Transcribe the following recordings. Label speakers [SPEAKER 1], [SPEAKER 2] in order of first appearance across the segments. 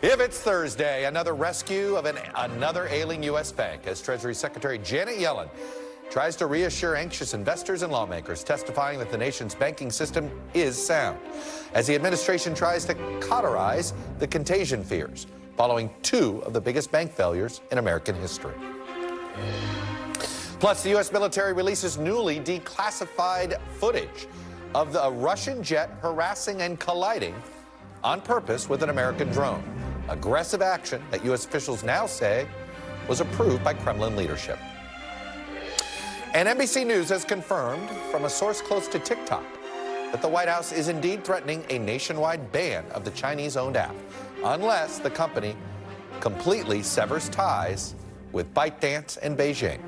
[SPEAKER 1] If it's Thursday, another rescue of another ailing U.S. bank as Treasury Secretary Janet Yellen tries to reassure anxious investors and lawmakers, testifying that the nation's banking system is sound, as the administration tries to cauterize the contagion fears following two of the biggest bank failures in American history. Plus, the U.S. military releases newly declassified footage of the Russian jet harassing and colliding on purpose with an American drone. Aggressive action that U.S. officials now say was approved by Kremlin leadership. And NBC News has confirmed from a source close to TikTok that the White House is indeed threatening a nationwide ban of the Chinese-owned app, unless the company completely severs ties with ByteDance and Beijing.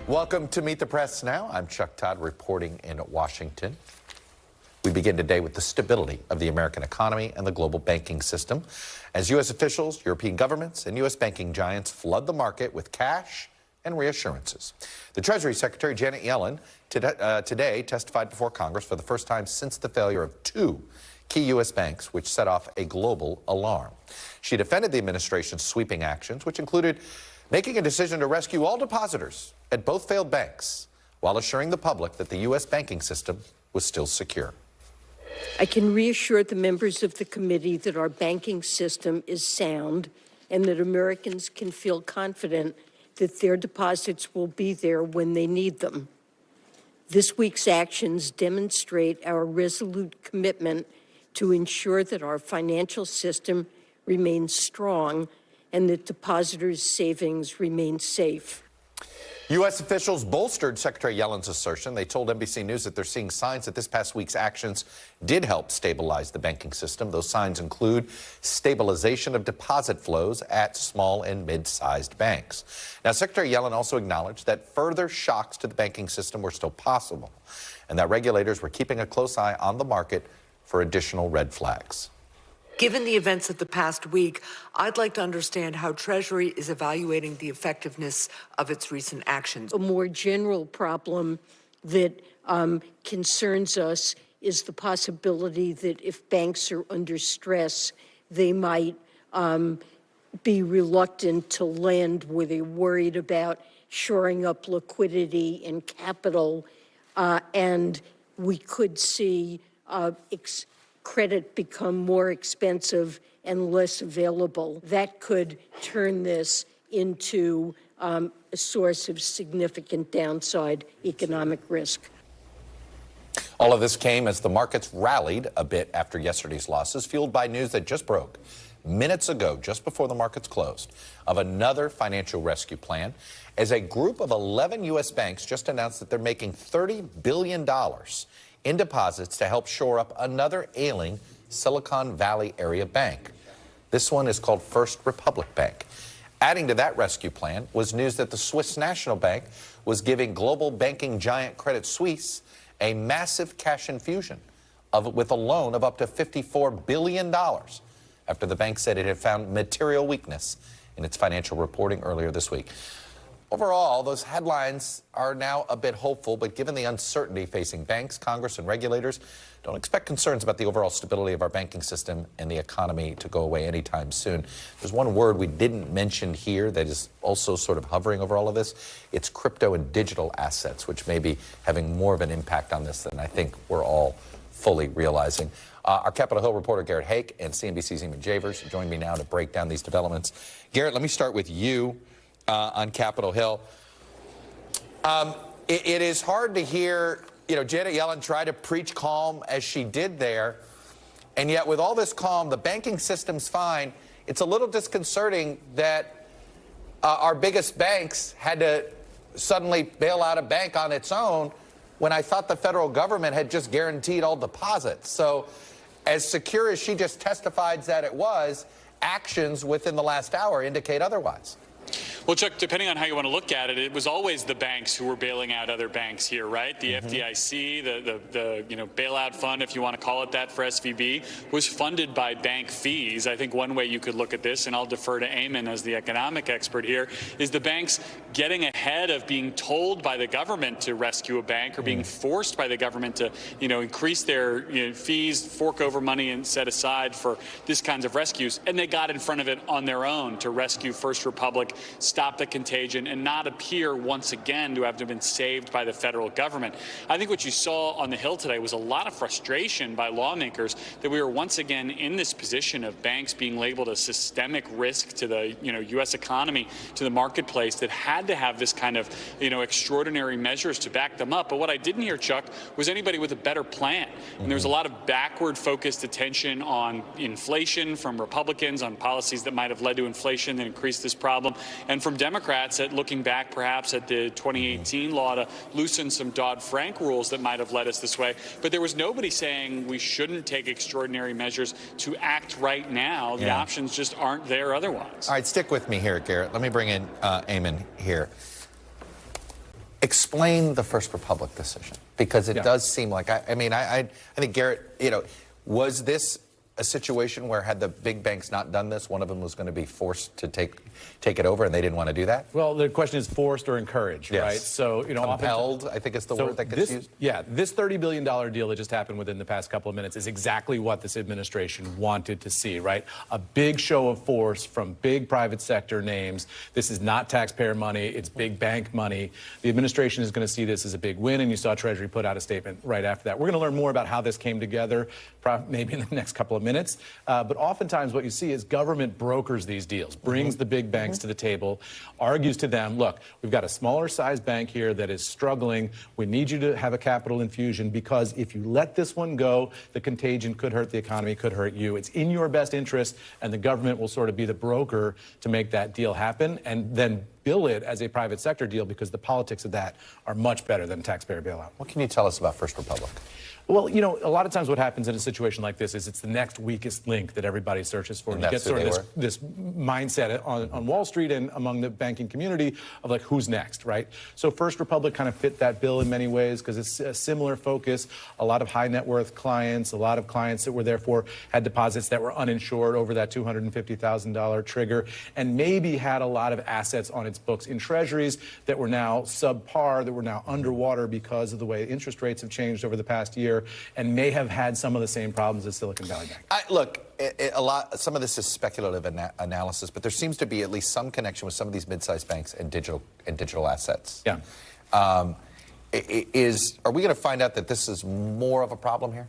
[SPEAKER 1] Welcome to Meet the Press Now. I'm Chuck Todd reporting in Washington. We begin today with the stability of the American economy and the global banking system as U.S. officials, European governments, and U.S. banking giants flood the market with cash and reassurances. The Treasury Secretary, Janet Yellen, today testified before Congress for the first time since the failure of two key U.S. banks, which set off a global alarm. She defended the administration's sweeping actions, which included making a decision to rescue all depositors at both failed banks, while assuring the public that the U.S. banking system was still secure.
[SPEAKER 2] I can reassure the members of the committee that our banking system is sound and that Americans can feel confident that their deposits will be there when they need them. This week's actions demonstrate our resolute commitment to ensure that our financial system remains strong and that depositors' savings remain safe.
[SPEAKER 1] U.S. officials bolstered Secretary Yellen's assertion. They told NBC News that they're seeing signs that this past week's actions did help stabilize the banking system. Those signs include stabilization of deposit flows at small and mid-sized banks. Now, Secretary Yellen also acknowledged that further shocks to the banking system were still possible and that regulators were keeping a close eye on the market for additional red flags.
[SPEAKER 3] Given the events of the past week, I'd like to understand how Treasury is evaluating the effectiveness of its recent actions.
[SPEAKER 2] A more general problem that concerns us is the possibility that if banks are under stress, they might be reluctant to lend, where they're worried about shoring up liquidity and capital, and we could see credit become more expensive and less available. That could turn this into a source of significant downside economic risk.
[SPEAKER 1] All of this came as the markets rallied a bit after yesterday's losses, fueled by news that just broke minutes ago, just before the markets closed, of another financial rescue plan, as a group of 11 U.S. banks just announced that they're making $30 billion in deposits to help shore up another ailing Silicon Valley area bank. This one is called First Republic Bank. Adding to that rescue plan was news that the Swiss National Bank was giving global banking giant Credit Suisse a massive cash infusion with a loan of up to $54 billion after the bank said it had found material weakness in its financial reporting earlier this week. Overall, those headlines are now a bit hopeful, but given the uncertainty facing banks, Congress, and regulators, don't expect concerns about the overall stability of our banking system and the economy to go away anytime soon. There's one word we didn't mention here that is also sort of hovering over all of this. It's crypto and digital assets, which may be having more of an impact on this than I think we're all fully realizing. Our Capitol Hill reporter Garrett Hake and CNBC's Eamon Javers join me now to break down these developments. Garrett, let me start with you. On Capitol Hill. It is hard to hear, Janet Yellen try to preach calm as she did there, and yet with all this calm, the banking system's fine. It's a little disconcerting that our biggest banks had to suddenly bail out a bank on its own when I thought the federal government had just guaranteed all deposits. So as secure as she just testified that it was, actions within the last hour indicate otherwise.
[SPEAKER 4] Well, Chuck, depending on how you want to look at it, it was always the banks who were bailing out other banks here, right? The FDIC, the bailout fund, if you want to call it that, for SVB, was funded by bank fees. I think one way you could look at this, and I'll defer to Eamon as the economic expert here, is the banks getting ahead of being told by the government to rescue a bank or being forced by the government to, increase their fees, fork over money and set aside for this kinds of rescues. And they got in front of it on their own to rescue First Republic, stop the contagion, and not appear once again to have been saved by the federal government. I think what you saw on the Hill today was a lot of frustration by lawmakers that we were once again in this position of banks being labeled a systemic risk to the U.S. economy, to the marketplace, that had to have this kind of extraordinary measures to back them up. But what I didn't hear, Chuck, was anybody with a better plan. And there was a lot of backward-focused attention on inflation from Republicans, on policies that might have led to inflation that increased this problem, and from Democrats at looking back perhaps at the 2018 law to loosen some Dodd-Frank rules that might have led us this way. But there was nobody saying we shouldn't take extraordinary measures to act right now. The options just aren't there otherwise.
[SPEAKER 1] All right, stick with me here, Garrett. Let me bring in Eamon here. Explain the First Republic decision, because it does seem like, I think, Garrett, was this a situation where, had the big banks not done this, one of them was going to be forced to take it over, and they didn't want to do that?
[SPEAKER 5] Well, the question is forced or encouraged, right? So,
[SPEAKER 1] compelled, I think is the word that gets used.
[SPEAKER 5] Yeah, this $30 billion deal that just happened within the past couple of minutes is exactly what this administration wanted to see, right? A big show of force from big private sector names. This is not taxpayer money, it's big bank money. The administration is going to see this as a big win, and you saw Treasury put out a statement right after that. We're going to learn more about how this came together, maybe in the next couple of minutes. But oftentimes what you see is government brokers these deals, brings the big banks to the table, argues to them, look, we've got a smaller size bank here that is struggling. We need you to have a capital infusion, because if you let this one go, the contagion could hurt the economy, could hurt you. It's in your best interest, and the government will sort of be the broker to make that deal happen, and then bill it as a private sector deal, because the politics of that are much better than taxpayer bailout.
[SPEAKER 1] What can you tell us about First Republic?
[SPEAKER 5] Well, a lot of times what happens in a situation like this is it's the next weakest link that everybody searches for.
[SPEAKER 1] And
[SPEAKER 5] you get
[SPEAKER 1] that's
[SPEAKER 5] sort
[SPEAKER 1] who
[SPEAKER 5] of this mindset on Wall Street and among the banking community of, like, who's next, right? So First Republic kind of fit that bill in many ways, because it's a similar focus, a lot of high net worth clients, a lot of clients that were therefore had deposits that were uninsured over that $250,000 trigger, and maybe had a lot of assets on its books in treasuries that were now subpar, that were now underwater because of the way interest rates have changed over the past year, and may have had some of the same problems as Silicon Valley Bank.
[SPEAKER 1] Look, some of this is speculative analysis, but there seems to be at least some connection with some of these mid-sized banks and digital assets.
[SPEAKER 5] Yeah.
[SPEAKER 1] Are we going to find out that this is more of a problem here?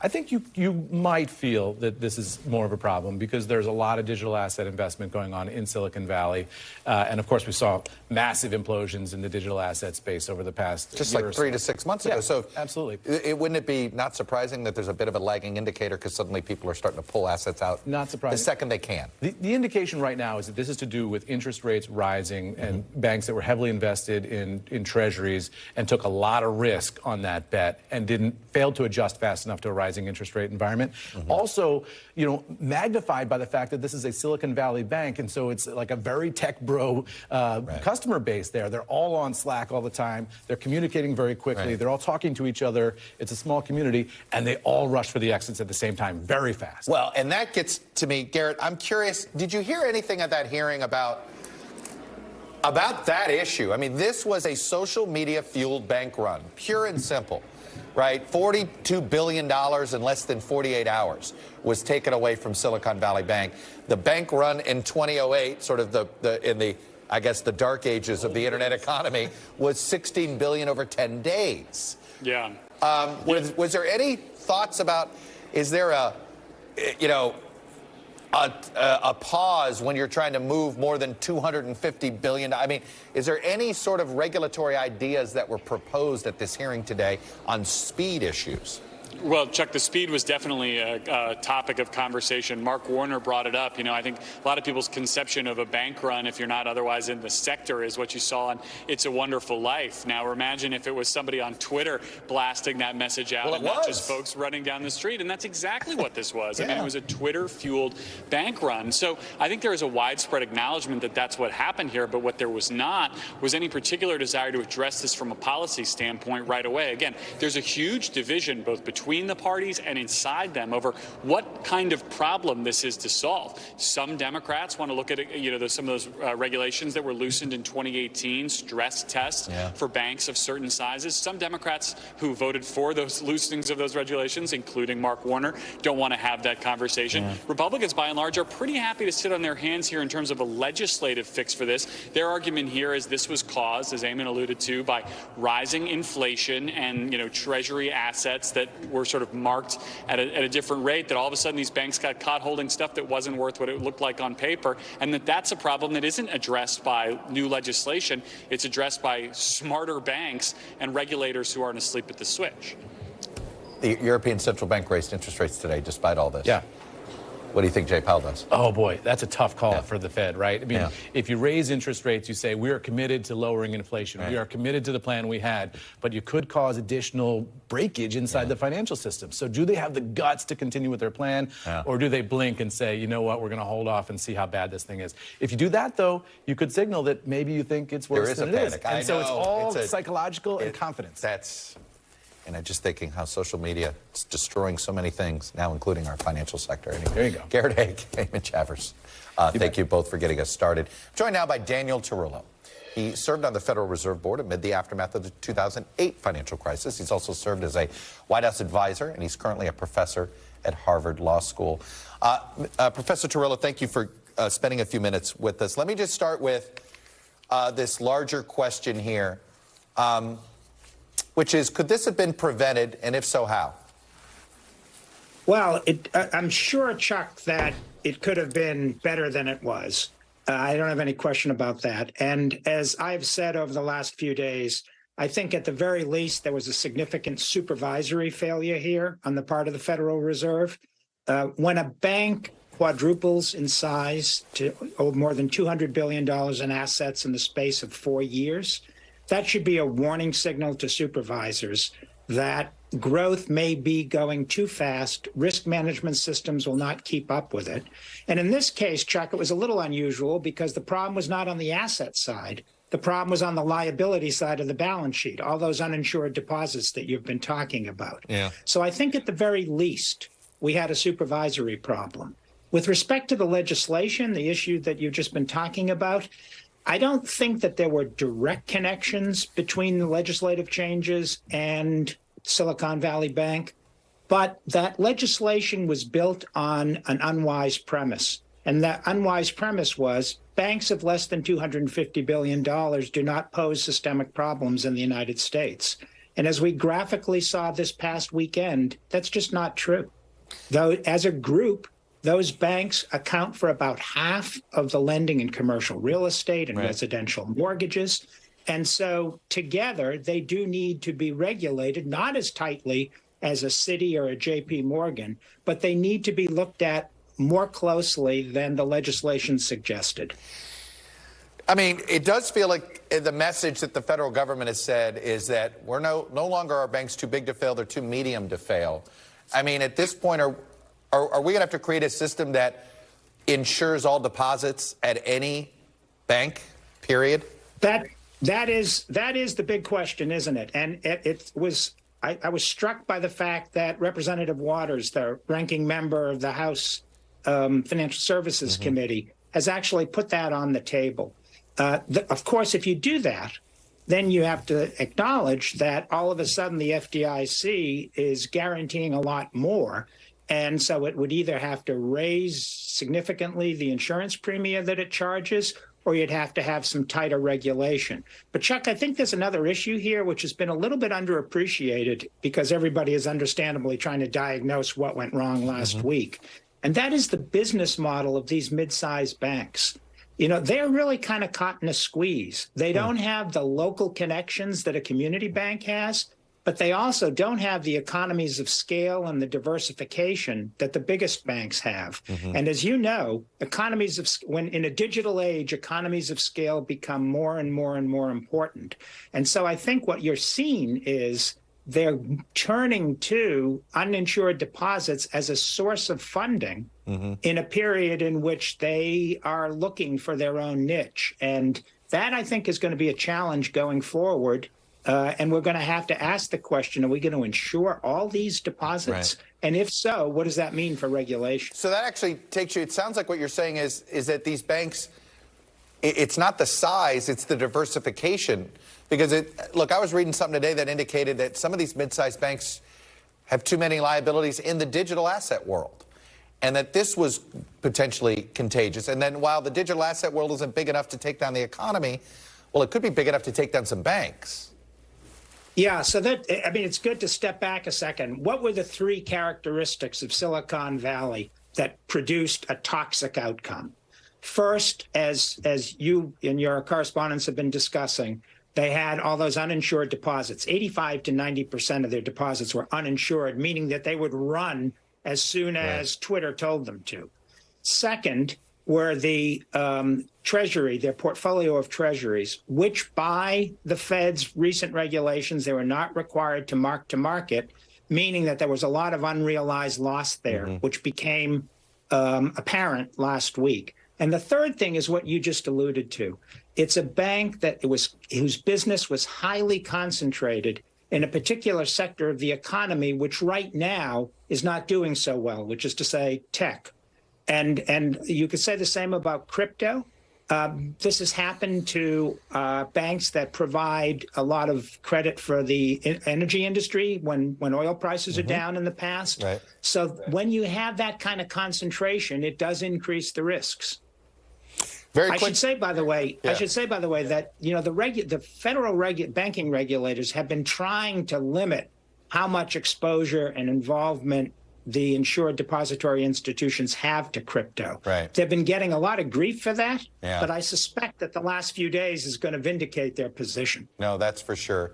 [SPEAKER 5] I think you might feel that this is more of a problem, because there's a lot of digital asset investment going on in Silicon Valley. And of course, we saw massive implosions in the digital asset space over the past
[SPEAKER 1] just
[SPEAKER 5] year
[SPEAKER 1] like
[SPEAKER 5] or
[SPEAKER 1] 3 to 6 months ago.
[SPEAKER 5] Yeah,
[SPEAKER 1] so
[SPEAKER 5] absolutely.
[SPEAKER 1] Wouldn't it be not surprising that there's a bit of a lagging indicator, because suddenly people are starting to pull assets out?
[SPEAKER 5] Not surprising.
[SPEAKER 1] The second they can.
[SPEAKER 5] The indication right now is that this is to do with interest rates rising and banks that were heavily invested in treasuries and took a lot of risk on that bet and failed to adjust fast enough to a rising interest rate environment. Also, magnified by the fact that this is a Silicon Valley bank, and so it's like a very tech bro customer base there. They're all on Slack all the time. They're communicating very quickly. They're all talking to each other. It's a small community, and they all rush for the exits at the same time very fast.
[SPEAKER 1] Well, and that gets to me, Garrett. I'm curious, did you hear anything at that hearing about that issue? I mean, this was a social media-fueled bank run, pure and simple. Right, $42 billion in less than 48 hours was taken away from Silicon Valley Bank. The bank run in 2008, sort of I guess the dark ages of the internet economy, was $16 billion over 10 days.
[SPEAKER 4] Yeah.
[SPEAKER 1] Was there any thoughts about, is there a pause when you're trying to move more than $250 billion? I mean, is there any sort of regulatory ideas that were proposed at this hearing today on speed issues?
[SPEAKER 4] Well, Chuck, the speed was definitely a topic of conversation. Mark Warner brought it up. I think a lot of people's conception of a bank run, if you're not otherwise in the sector, is what you saw on It's a Wonderful Life. Now, imagine if it was somebody on Twitter blasting that message out,
[SPEAKER 1] Well,
[SPEAKER 4] and not just folks running down the street. And that's exactly what this was. I mean, it was a Twitter-fueled bank run. So I think there is a widespread acknowledgement that that's what happened here. But what there was not was any particular desire to address this from a policy standpoint right away. Again, there's a huge division both between the parties and inside them over what kind of problem this is to solve. Some Democrats want to look at some of those regulations that were loosened in 2018, stress tests for banks of certain sizes. Some Democrats who voted for those loosenings of those regulations, including Mark Warner, don't want to have that conversation. Republicans, by and large, are pretty happy to sit on their hands here in terms of a legislative fix for this. Their argument here is this was caused, as Eamon alluded to, by rising inflation and Treasury assets that were sort of marked at a different rate, that all of a sudden these banks got caught holding stuff that wasn't worth what it looked like on paper, and that's a problem that isn't addressed by new legislation. It's addressed by smarter banks and regulators who aren't asleep at the switch.
[SPEAKER 1] The European Central Bank raised interest rates today despite all this.
[SPEAKER 5] Yeah.
[SPEAKER 1] What do you think Jay Powell does?
[SPEAKER 5] Oh, boy, that's a tough call for the Fed, right? I mean, if you raise interest rates, you say we are committed to lowering inflation. We are committed to the plan we had, but you could cause additional breakage inside the financial system. So do they have the guts to continue with their plan, or do they blink and say, you know what, we're going to hold off and see how bad this thing is? If you do that, though, you could signal that maybe you think it's worse than it is. And so it's all psychological and confidence.
[SPEAKER 1] And I'm just thinking how social media is destroying so many things, now including our financial sector. Anyway,
[SPEAKER 5] there you go.
[SPEAKER 1] Garrett Haig, Eamon Chavers, thank you both for getting us started. Joined now by Daniel Tarullo. He served on the Federal Reserve Board amid the aftermath of the 2008 financial crisis. He's also served as a White House advisor, and he's currently a professor at Harvard Law School. Professor Tarullo, thank you for spending a few minutes with us. Let me just start with this larger question here. Which is, could this have been prevented, and if so, how?
[SPEAKER 6] Well, I'm sure, Chuck, that it could have been better than it was. I don't have any question about that. And as I've said over the last few days, I think at the very least there was a significant supervisory failure here on the part of the Federal Reserve. When a bank quadruples in size to more than $200 billion in assets in the space of 4 years, that should be a warning signal to supervisors that growth may be going too fast. Risk management systems will not keep up with it. And in this case, Chuck, it was a little unusual because the problem was not on the asset side. The problem was on the liability side of the balance sheet, all those uninsured deposits that you've been talking about. So I think at the very least, we had a supervisory problem. With respect to the legislation, the issue that you've just been talking about, I don't think that there were direct connections between the legislative changes and Silicon Valley Bank, but that legislation was built on an unwise premise. And that unwise premise was banks of less than $250 billion do not pose systemic problems in the United States. And as we graphically saw this past weekend, that's just not true. Though, as a group, those banks account for about half of the lending in commercial real estate and residential mortgages. And so together, they do need to be regulated, not as tightly as a Citi or a JP Morgan, but they need to be looked at more closely than the legislation suggested.
[SPEAKER 1] I mean, it does feel like the message that the federal government has said is that we're no longer are banks too big to fail, they're too medium to fail. I mean, at this point, are we going to have to create a system that insures all deposits at any bank, period?
[SPEAKER 6] That is the big question, isn't it? And I was struck by the fact that Representative Waters, the ranking member of the House Financial Services Committee, has actually put that on the table. Of course, if you do that, then you have to acknowledge that all of a sudden the FDIC is guaranteeing a lot more. And so it would either have to raise significantly the insurance premium that it charges, or you'd have to have some tighter regulation. But Chuck, I think there's another issue here which has been a little bit underappreciated because everybody is understandably trying to diagnose what went wrong last week. And that is the business model of these mid-sized banks. You know, they're really kind of caught in a squeeze. They don't have the local connections that a community bank has. but they also don't have the economies of scale and the diversification that the biggest banks have. And as you know, when in a digital age, economies of scale become more and more and more important. And so I think what you're seeing is they're turning to uninsured deposits as a source of funding in a period in which they are looking for their own niche. And that, I think, is going to be a challenge going forward. And we're going to have to ask the question, are we going to insure all these deposits? Right. And if so, what does that mean for regulation?
[SPEAKER 1] So that actually takes you, it sounds like what you're saying is that these banks, it's not the size, it's the diversification. Because, look, I was reading something today that indicated that some of these mid-sized banks have too many liabilities in the digital asset world, and that this was potentially contagious. And then while the digital asset world isn't big enough to take down the economy, well, it could be big enough to take down some banks.
[SPEAKER 6] Yeah, so it's good to step back a second. What were the three characteristics of Silicon Valley that produced a toxic outcome? First, as you and your correspondents have been discussing, they had all those uninsured deposits. 85 to 90% of their deposits were uninsured, meaning that they would run as soon as Twitter told them to. Second were the Treasury, their portfolio of treasuries, which by the Fed's recent regulations, they were not required to mark to market, meaning that there was a lot of unrealized loss there, which became apparent last week. And the third thing is what you just alluded to. It's a bank whose business was highly concentrated in a particular sector of the economy, which right now is not doing so well, which is to say tech. And you could say the same about crypto. This has happened to banks that provide a lot of credit for the energy industry when oil prices are down in the past. Right. So when you have that kind of concentration, it does increase the risks. I should say, by the way, that the federal banking regulators have been trying to limit how much exposure and involvement the insured depository institutions have to crypto. Right. They've been getting a lot of grief for that, but I suspect that the last few days is going to vindicate their position.
[SPEAKER 1] No, that's for sure.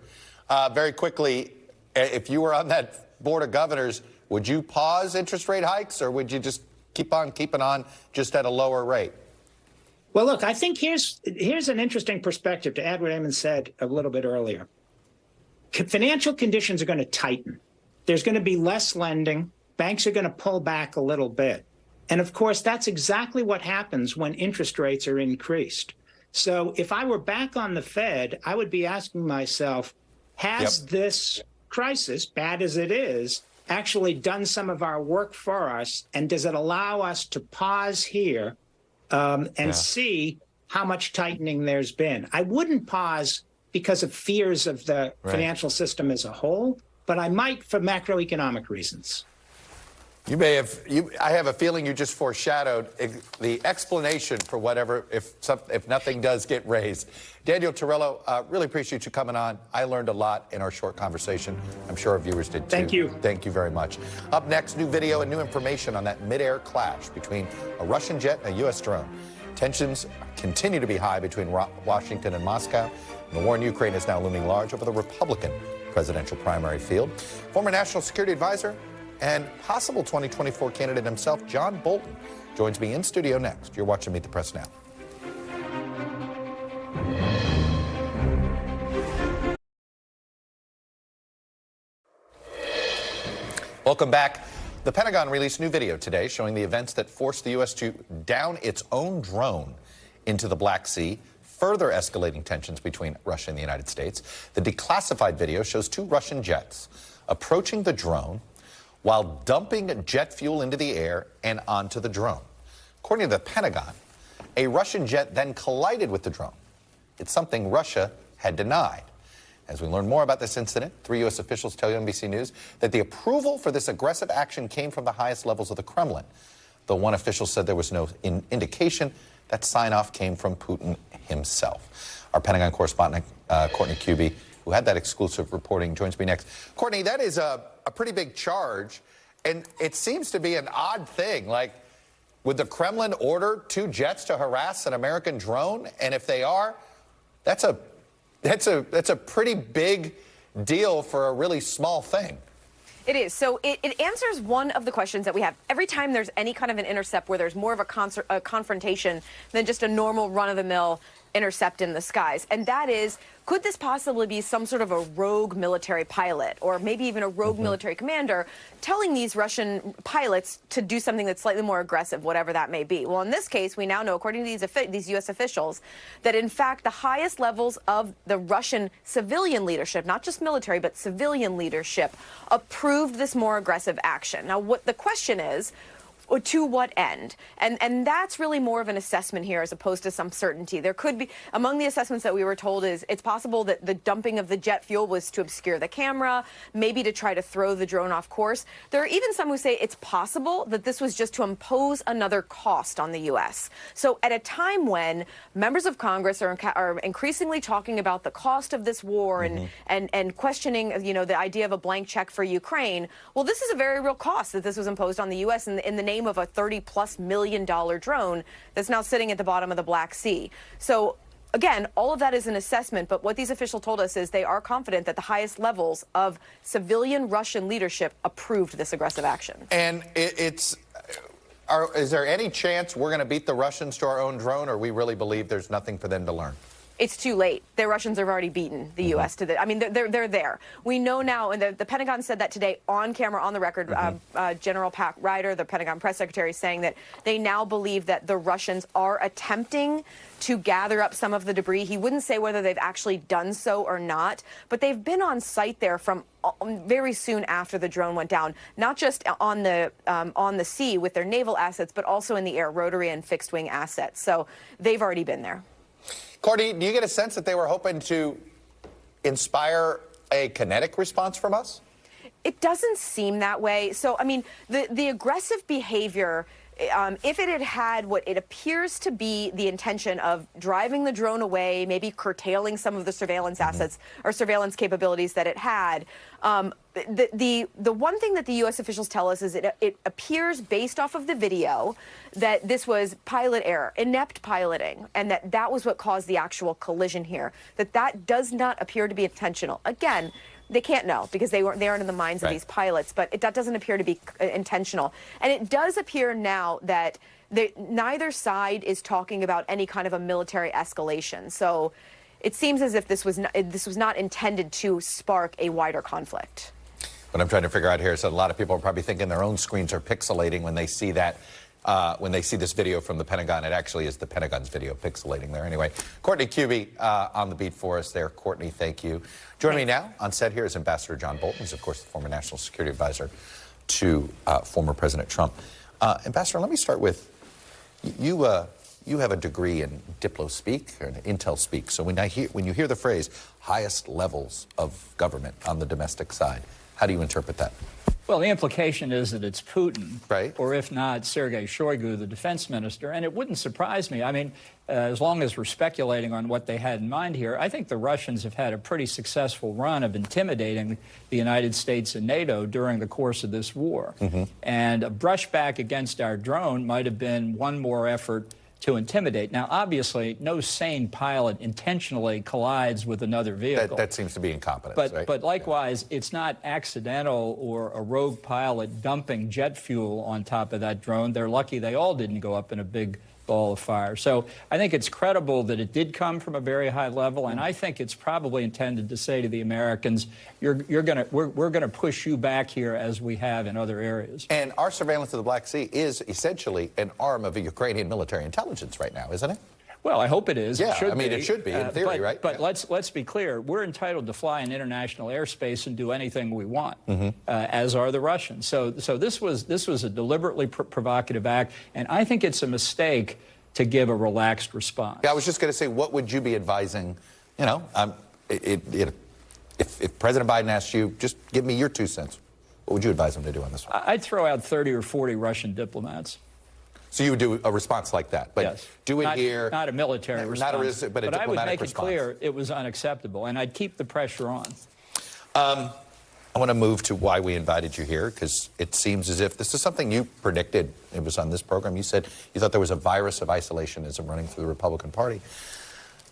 [SPEAKER 1] Very quickly, if you were on that board of governors, would you pause interest rate hikes, or would you just keep on keeping on just at a lower rate?
[SPEAKER 6] Well, look, I think here's an interesting perspective to add what Eamon said a little bit earlier. Financial conditions are going to tighten. There's going to be less lending. Banks are going to pull back a little bit. And of course, that's exactly what happens when interest rates are increased. So if I were back on the Fed, I would be asking myself, has this crisis, bad as it is, actually done some of our work for us? And does it allow us to pause here and see how much tightening there's been? I wouldn't pause because of fears of the financial system as a whole, but I might for macroeconomic reasons.
[SPEAKER 1] You may have. I have a feeling you just foreshadowed the explanation for whatever if nothing does get raised. Daniel Torello, really appreciate you coming on. I learned a lot in our short conversation. I'm sure our viewers did too.
[SPEAKER 6] Thank you.
[SPEAKER 1] Thank you very much. Up next, new video and new information on that mid-air clash between a Russian jet and a U.S. drone. Tensions continue to be high between Washington and Moscow. And the war in Ukraine is now looming large over the Republican presidential primary field. Former National Security Advisor and possible 2024 candidate himself, John Bolton, joins me in studio next. You're watching Meet the Press Now. Welcome back. The Pentagon released new video today showing the events that forced the U.S. to down its own drone into the Black Sea, further escalating tensions between Russia and the United States. The declassified video shows two Russian jets approaching the drone while dumping jet fuel into the air and onto the drone. According to the Pentagon, a Russian jet then collided with the drone. It's something Russia had denied. As we learn more about this incident, 3 U.S. officials tell NBC News that the approval for this aggressive action came from the highest levels of the Kremlin, though one official said there was no indication that sign-off came from Putin himself. Our Pentagon correspondent, Courtney Kuby, who had that exclusive reporting, joins me next. Courtney, that is a pretty big charge, and it seems to be an odd thing. Like, would the Kremlin order 2 jets to harass an American drone? And if they are, that's a pretty big deal for a really small thing.
[SPEAKER 7] It is. So it answers one of the questions that we have. Every time there's any kind of an intercept where there's more of a confrontation than just a normal run-of-the-mill intercept in the skies. And that is, could this possibly be some sort of a rogue military pilot or maybe even a rogue military commander telling these Russian pilots to do something that's slightly more aggressive, whatever that may be? Well, in this case, we now know, according to these U.S. officials, that in fact the highest levels of the Russian civilian leadership, not just military, but civilian leadership, approved this more aggressive action. Now, what the question is, or to what end? And that's really more of an assessment here as opposed to some certainty. There could be, among the assessments that we were told is it's possible that the dumping of the jet fuel was to obscure the camera, maybe to try to throw the drone off course. There are even some who say it's possible that this was just to impose another cost on the U.S. So at a time when members of Congress are increasingly talking about the cost of this war and questioning, you know, the idea of a blank check for Ukraine, well, this is a very real cost that this was imposed on the U.S. in the name of a $30+ million drone that's now sitting at the bottom of the Black Sea. So again, all of that is an assessment, but what these officials told us is they are confident that the highest levels of civilian Russian leadership approved this aggressive action.
[SPEAKER 1] And is there any chance we're going to beat the Russians to our own drone, or we really believe there's nothing for them to learn?
[SPEAKER 7] It's too late. The Russians have already beaten the U.S. to the. I mean, they're there. We know now, and the Pentagon said that today on camera, on the record. General Pat Ryder, the Pentagon press secretary, saying that they now believe that the Russians are attempting to gather up some of the debris. He wouldn't say whether they've actually done so or not, but they've been on site there from very soon after the drone went down, not just on the sea with their naval assets, but also in the air, rotary and fixed wing assets. So they've already been there.
[SPEAKER 1] Courtney, do you get a sense that they were hoping to inspire a kinetic response from us?
[SPEAKER 7] It doesn't seem that way. So, I mean, the aggressive behavior, if it had had what it appears to be the intention of driving the drone away, maybe curtailing some of the surveillance assets or surveillance capabilities that it had, the one thing that the U.S. officials tell us is it appears based off of the video that this was pilot error, inept piloting, and that was what caused the actual collision here, that does not appear to be intentional. Again, they can't know because they aren't in the minds of these pilots, but that doesn't appear to be intentional. And it does appear now that neither side is talking about any kind of a military escalation. So it seems as if this was not intended to spark a wider conflict.
[SPEAKER 1] What I'm trying to figure out here is that a lot of people are probably thinking their own screens are pixelating when they see that. When they see this video from the Pentagon, it actually is the Pentagon's video pixelating there. Anyway, Courtney Kube on the beat for us there. Courtney, thank you. Joining me now on set here is Ambassador John Bolton. He's, of course, the former National Security Advisor to former President Trump. Ambassador, let me start with you. You have a degree in diplo-speak or intel-speak. So when you hear the phrase highest levels of government on the domestic side, how do you interpret that?
[SPEAKER 8] Well, the implication is that it's Putin,
[SPEAKER 1] right?
[SPEAKER 8] Or if not, Sergei Shoigu, the defense minister. And it wouldn't surprise me. I mean, as long as we're speculating on what they had in mind here, I think the Russians have had a pretty successful run of intimidating the United States and NATO during the course of this war. And a brushback against our drone might have been one more effort to intimidate. Now, obviously, no sane pilot intentionally collides with another vehicle.
[SPEAKER 1] That seems to be incompetence, right?
[SPEAKER 8] But likewise, it's not accidental or a rogue pilot dumping jet fuel on top of that drone. They're lucky they all didn't go up in a big ball of fire. So I think it's credible that it did come from a very high level, and I think it's probably intended to say to the Americans, we're gonna push you back here as we have in other areas.
[SPEAKER 1] And our surveillance of the Black Sea is essentially an arm of Ukrainian military intelligence right now, isn't it?
[SPEAKER 8] Well, I hope it is.
[SPEAKER 1] Yeah,
[SPEAKER 8] it should
[SPEAKER 1] I mean, it should be in theory, right?
[SPEAKER 8] But let's be clear. We're entitled to fly in international airspace and do anything we want, as are the Russians. So this was a deliberately provocative act, and I think it's a mistake to give a relaxed response.
[SPEAKER 1] Yeah, I was just going to say, what would you be advising? You know, if President Biden asked you, just give me your 2 cents, what would you advise him to do on this one?
[SPEAKER 8] I'd throw out 30 or 40 Russian diplomats.
[SPEAKER 1] So you would do a response like that, but
[SPEAKER 8] yes.
[SPEAKER 1] do it here.
[SPEAKER 8] Not a military response,
[SPEAKER 1] but a diplomatic response.
[SPEAKER 8] I would make it clear it was unacceptable, and I'd keep the pressure on.
[SPEAKER 1] I want to move to why we invited you here, because it seems as if this is something you predicted. It was on this program. You said you thought there was a virus of isolationism running through the Republican Party.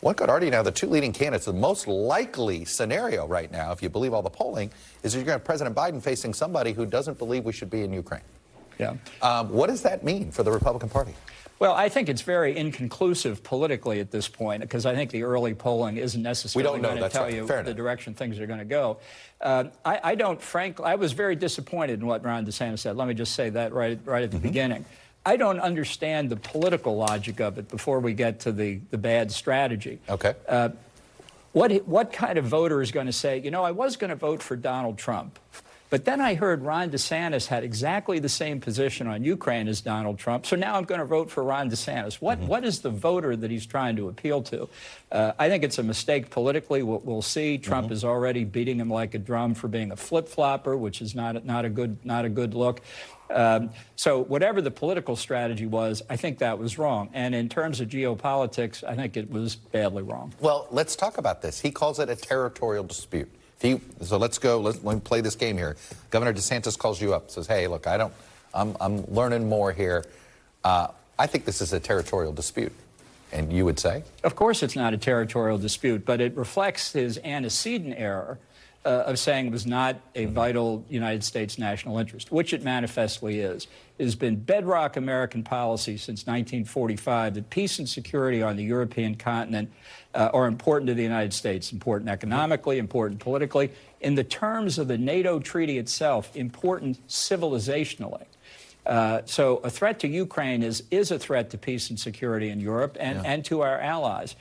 [SPEAKER 1] One could argue now the two leading candidates, the most likely scenario right now, if you believe all the polling, is that you're going to have President Biden facing somebody who doesn't believe we should be in Ukraine.
[SPEAKER 8] Yeah.
[SPEAKER 1] What does that mean for the Republican Party?
[SPEAKER 8] Well, I think it's very inconclusive politically at this point, because I think the early polling isn't necessarily going to tell you the direction things are going to go. I was very disappointed in what Ron DeSantis said. Let me just say that right at the beginning. I don't understand the political logic of it before we get to the bad strategy.
[SPEAKER 1] Okay.
[SPEAKER 8] What kind of voter is going to say, you know, I was going to vote for Donald Trump, but then I heard Ron DeSantis had exactly the same position on Ukraine as Donald Trump, so now I'm going to vote for Ron DeSantis. What is the voter that he's trying to appeal to? I think it's a mistake politically. We'll see. Trump is already beating him like a drum for being a flip-flopper, which is not a good look. So whatever the political strategy was, I think that was wrong. And in terms of geopolitics, I think it was badly wrong.
[SPEAKER 1] Well, let's talk about this. He calls it a territorial dispute. So let's go. Let me play this game here. Governor DeSantis calls you up, says, "Hey, look, I'm learning more here. I think this is a territorial dispute." And you would say?
[SPEAKER 8] Of course it's not a territorial dispute, but it reflects his antecedent error of saying it was not a vital United States national interest, which it manifestly is. It has been bedrock American policy since 1945 that peace and security on the European continent are important to the United States, important economically, important politically. In the terms of the NATO treaty itself, important civilizationally. So a threat to Ukraine is a threat to peace and security in Europe and to our allies.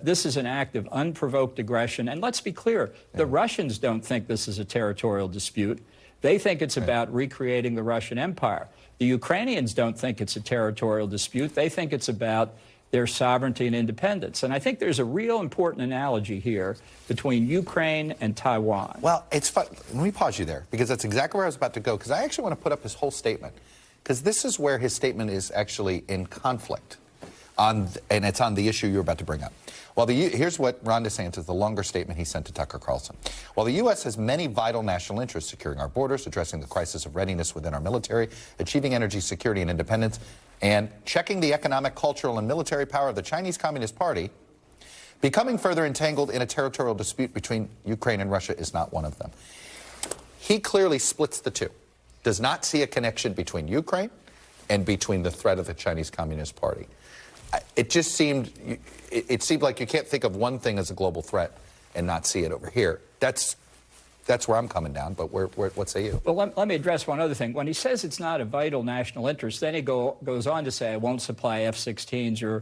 [SPEAKER 8] This is an act of unprovoked aggression. And let's be clear, the Russians don't think this is a territorial dispute. They think it's about recreating the Russian Empire. The Ukrainians don't think it's a territorial dispute. They think it's about their sovereignty and independence. And I think there's a real important analogy here between Ukraine and Taiwan.
[SPEAKER 1] Well, it's fun. Let me pause you there, because that's exactly where I was about to go, because I actually want to put up his whole statement, because this is where his statement is actually in conflict, and it's on the issue you're about to bring up. Well, here's what Ron DeSantis, the longer statement he sent to Tucker Carlson. While the U.S. has many vital national interests, securing our borders, addressing the crisis of readiness within our military, achieving energy security and independence, and checking the economic, cultural, and military power of the Chinese Communist Party, becoming further entangled in a territorial dispute between Ukraine and Russia is not one of them. He clearly splits the two, does not see a connection between Ukraine and between the threat of the Chinese Communist Party. It just seemed, it seemed like you can't think of one thing as a global threat and not see it over here. That's where I'm coming down, but what say you?
[SPEAKER 8] Well, let me address one other thing. When he says it's not a vital national interest, then he goes on to say, I won't supply F-16s or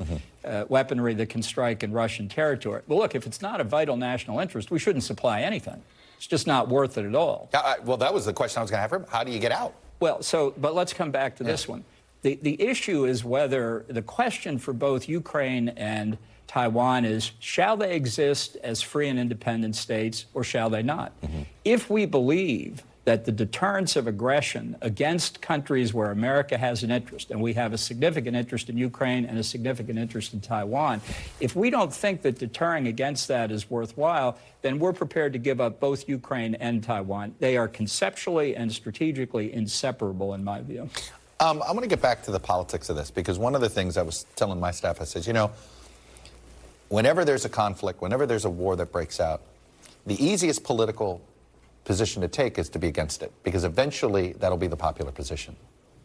[SPEAKER 8] weaponry that can strike in Russian territory. Well, look, if it's not a vital national interest, we shouldn't supply anything. It's just not worth it at all.
[SPEAKER 1] Well, that was the question I was going to have for him. How do you get out?
[SPEAKER 8] Well, but let's come back to this one. The issue is whether the question for both Ukraine and Taiwan is, shall they exist as free and independent states or shall they not? If we believe that the deterrence of aggression against countries where America has an interest, and we have a significant interest in Ukraine and a significant interest in Taiwan, if we don't think that deterring against that is worthwhile, then we're prepared to give up both Ukraine and Taiwan. They are conceptually and strategically inseparable, in my view.
[SPEAKER 1] I'm going to get back to the politics of this, because one of the things I was telling my staff, I said, you know, whenever there's a conflict, whenever there's a war that breaks out, the easiest political position to take is to be against it, because eventually that'll be the popular position.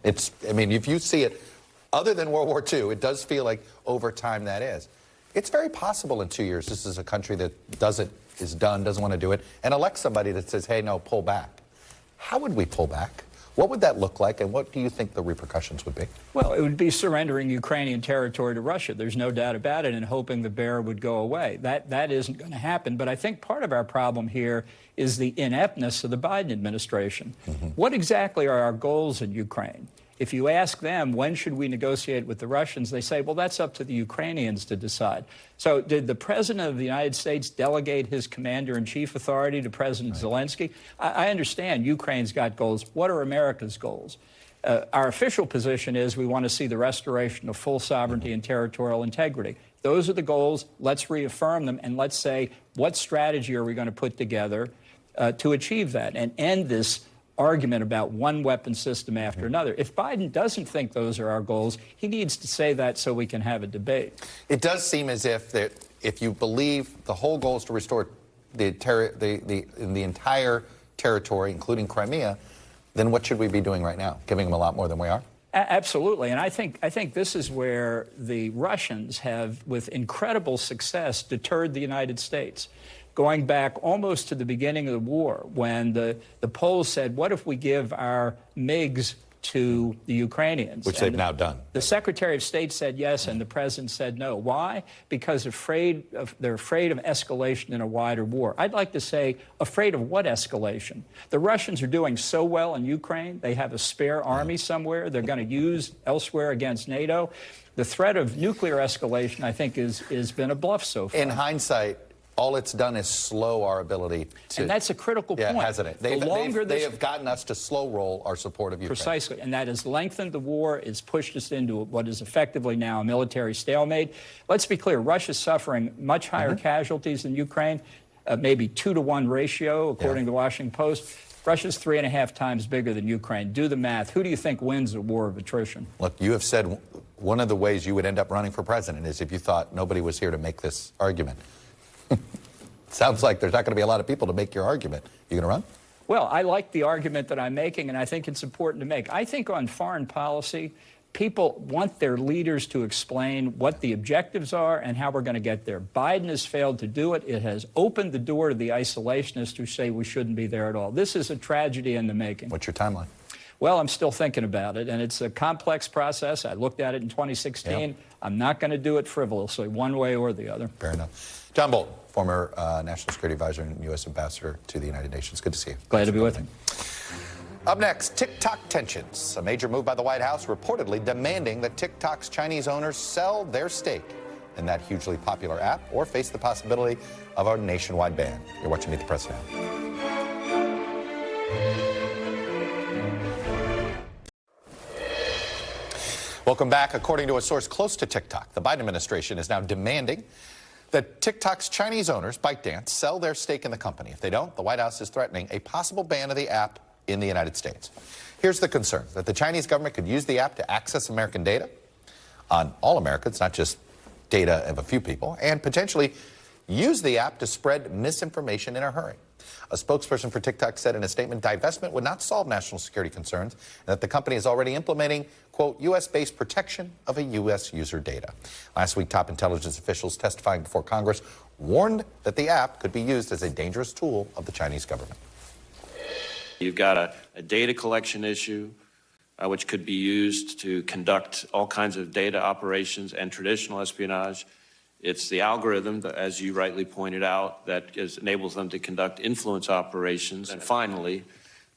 [SPEAKER 1] I mean, if you see it, other than World War II, it does feel like over time that is. It's very possible in 2 years this is a country that doesn't want to do it, and elect somebody that says, hey, no, pull back. How would we pull back? What would that look like, and what do you think the repercussions would be? Well,
[SPEAKER 8] it would be surrendering Ukrainian territory to Russia. There's no doubt about it, and hoping the bear would go away. That isn't going to happen. But I think part of our problem here is the ineptness of the Biden administration. What exactly are our goals in Ukraine? If you ask them, when should we negotiate with the Russians, they say, well, that's up to the Ukrainians to decide. So did the President of the United States delegate his commander-in-chief authority to President Zelensky? I understand Ukraine's got goals. What are America's goals? Our official position is we want to see the restoration of full sovereignty and territorial integrity. Those are the goals. Let's reaffirm them, and let's say, what strategy are we going to put together to achieve that and end this argument about one weapon system after another. If Biden doesn't think those are our goals, he needs to say that so we can have a debate.
[SPEAKER 1] It does seem as if if you believe the whole goal is to restore the entire territory, including Crimea, then what should we be doing right now? Giving them a lot more than we are?
[SPEAKER 8] Absolutely. And I think this is where the Russians have, with incredible success, deterred the United States. Going back almost to the beginning of the war, when the Poles said, what if we give our MiGs to the Ukrainians?
[SPEAKER 1] Which they've now done.
[SPEAKER 8] The Secretary of State said yes, and the President said no. Why? Because they're afraid of escalation in a wider war. I'd like to say, afraid of what escalation? The Russians are doing so well in Ukraine. They have a spare army somewhere they're going to use elsewhere against NATO. The threat of nuclear escalation, I think, has been a bluff so far.
[SPEAKER 1] In hindsight, all it's done is slow our ability to...
[SPEAKER 8] And that's a critical point.
[SPEAKER 1] Yeah, hasn't it? They have gotten us to slow roll our support of Ukraine.
[SPEAKER 8] Precisely. And that has lengthened the war. It's pushed us into what is effectively now a military stalemate. Let's be clear. Russia's suffering much higher casualties than Ukraine, maybe 2-to-1 ratio, according to the Washington Post. Russia's 3.5 times bigger than Ukraine. Do the math. Who do you think wins a war of attrition?
[SPEAKER 1] Look, you have said one of the ways you would end up running for president is if you thought nobody was here to make this argument. Sounds like there's not going to be a lot of people to make your argument. You going to run?
[SPEAKER 8] Well, I like the argument that I'm making, and I think it's important to make. I think on foreign policy, people want their leaders to explain what the objectives are and how we're going to get there. Biden has failed to do it. It has opened the door to the isolationists who say we shouldn't be there at all. This is a tragedy in the making.
[SPEAKER 1] What's your timeline?
[SPEAKER 8] Well, I'm still thinking about it, and it's a complex process. I looked at it in 2016. Yep. I'm not going to do it frivolously, one way or the other.
[SPEAKER 1] Fair enough. John Bolton, former National Security Advisor and U.S. Ambassador to the United Nations. Good to see you.
[SPEAKER 8] Glad to be with you.
[SPEAKER 1] Up next, TikTok tensions. A major move by the White House reportedly demanding that TikTok's Chinese owners sell their stake in that hugely popular app or face the possibility of a nationwide ban. You're watching Meet the Press now. Welcome back. According to a source close to TikTok, the Biden administration is now demanding that TikTok's Chinese owners, ByteDance, sell their stake in the company. If they don't, the White House is threatening a possible ban of the app in the United States. Here's the concern, that the Chinese government could use the app to access American data on all Americans, not just data of a few people, and potentially use the app to spread misinformation in a hurry. A spokesperson for TikTok said in a statement, divestment would not solve national security concerns, and that the company is already implementing, quote, U.S.-based protection of a U.S. user data. Last week, top intelligence officials testifying before Congress warned that the app could be used as a dangerous tool of the Chinese government.
[SPEAKER 9] You've got a data collection issue, which could be used to conduct all kinds of data operations and traditional espionage. It's the algorithm, that, as you rightly pointed out, that enables them to conduct influence operations. And finally,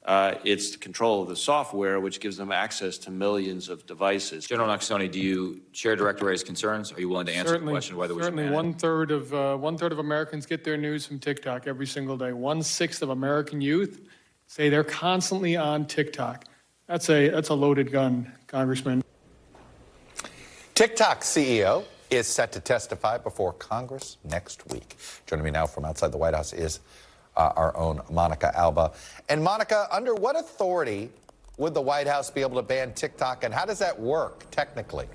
[SPEAKER 9] it's the control of the software, which gives them access to millions of devices.
[SPEAKER 10] General Nakasone, do you share Director Wray's concerns? Are you willing to answer the question whether we should ban it?
[SPEAKER 11] One-third of Americans get their news from TikTok every single day. 1/6 of American youth say they're constantly on TikTok. That's a loaded gun, Congressman.
[SPEAKER 1] TikTok CEO is set to testify before Congress next week. Joining me now from outside the White House is our own Monica Alba. And Monica, under what authority would the White House be able to ban TikTok, and how does that work technically?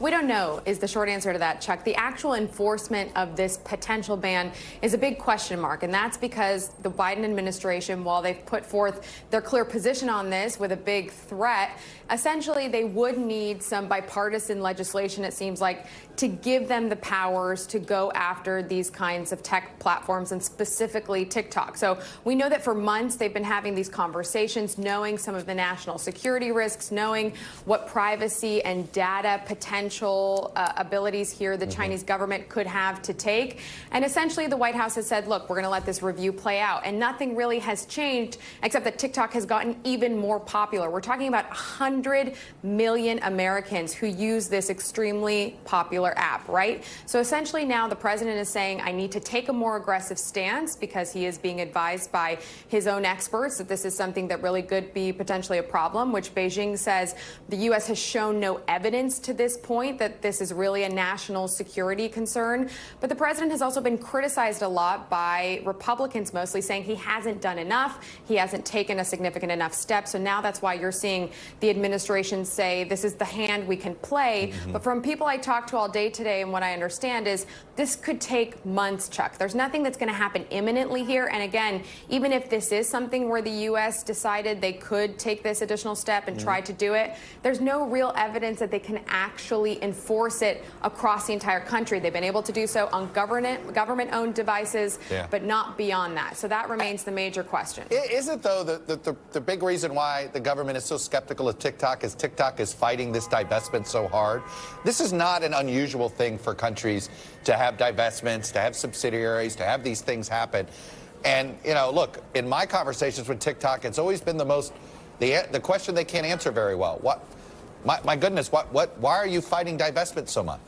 [SPEAKER 7] We don't know is the short answer to that, Chuck. The actual enforcement of this potential ban is a big question mark, and that's because the Biden administration, while they've put forth their clear position on this with a big threat, essentially they would need some bipartisan legislation, it seems like, to give them the powers to go after these kinds of tech platforms, and specifically TikTok. So we know that for months they've been having these conversations, knowing some of the national security risks, knowing what privacy and data potential abilities here the Chinese government could have to take. And essentially the White House has said, look, we're going to let this review play out. And nothing really has changed except that TikTok has gotten even more popular. We're talking about 100 million Americans who use this extremely popular app, right? So essentially now the president is saying, I need to take a more aggressive stance, because he is being advised by his own experts that this is something that really could be potentially a problem, which Beijing says the U.S. has shown no evidence to this point. point that this is really a national security concern. But the president has also been criticized a lot by Republicans, mostly saying he hasn't done enough. He hasn't taken a significant enough step. So now that's why you're seeing the administration say this is the hand we can play. But from people I talked to all day today, and what I understand is this could take months, Chuck. There's nothing that's going to happen imminently here. And again, even if this is something where the U.S. decided they could take this additional step and try to do it, there's no real evidence that they can actually enforce it across the entire country. They've been able to do so on government-owned devices, but not beyond that. So that remains the major question.
[SPEAKER 1] Is it, though, the big reason why the government is so skeptical of TikTok is TikTok is fighting this divestment so hard? This is not an unusual thing for countries to have divestments, to have subsidiaries, to have these things happen. And, you know, look, in my conversations with TikTok, it's always been the question they can't answer very well. My goodness, why are you fighting divestment so much?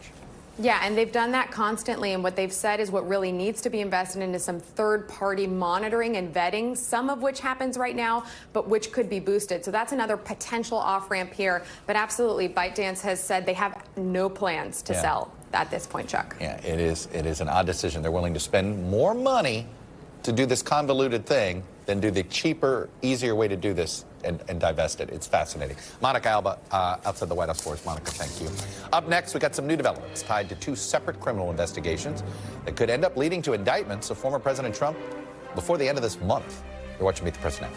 [SPEAKER 7] Yeah, and they've done that constantly, and what they've said is what really needs to be invested into some third-party monitoring and vetting, some of which happens right now, but which could be boosted. So that's another potential off-ramp here. But absolutely, ByteDance has said they have no plans to sell at this point, Chuck.
[SPEAKER 1] Yeah, it is an odd decision. They're willing to spend more money to do this convoluted thing than do the cheaper, easier way to do this and divest it. It's fascinating. Monica Alba, outside the White House for us. Monica, thank you. Up next, we got some new developments tied to two separate criminal investigations that could end up leading to indictments of former President Trump before the end of this month. You're watching Meet the Press Now.